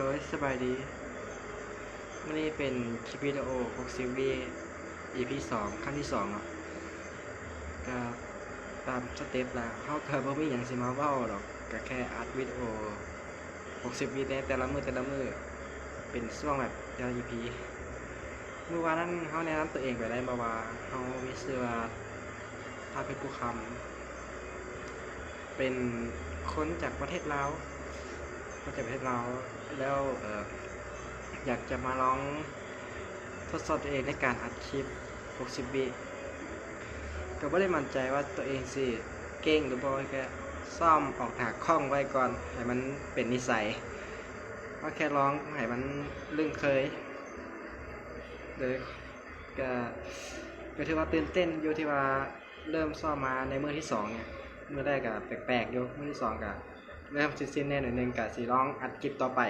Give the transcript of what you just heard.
โดยสบายดีนี่เป็นคลิปวิดีโอ60วิ EP 2ครั้งที่2เนาะก็ตามสเต็ปแล้วเฮาก็บ่มีหยังสิมาเว้าดอกก็แค่อัดวิดีโอ60วิในแต่ละมื้อเป็นช่วงแบบแต่ละ EP เมื่อวานนั้นเฮาแนะนำตัวเองไปได้มาว่าเฮามีชื่อว่าพาเพชรภูคำเป็นคนจากประเทศลาวแล้วอยากจะมาลองทดสอบตัวเองในการอัดคลิป60วิก็ไม่ได้มั่นใจว่าตัวเองสิเก่งหรือบ่แค่ซ่อมออกหาคล่องไว้ก่อนให้มันเป็นนิสัยว่าแค่ร้องให้มันลื่นเคยเลยก็ถือว่าตื่นเต้นอยู่ที่ว่าเริ่มซ่อมมาในมื้อที่2เนี่ยมื้อแรกก็แปลกๆอยู่มื้อที่2ก็เริ่มซินๆแน่หน่อยนึงก็สิลองอัดคลิปต่อไป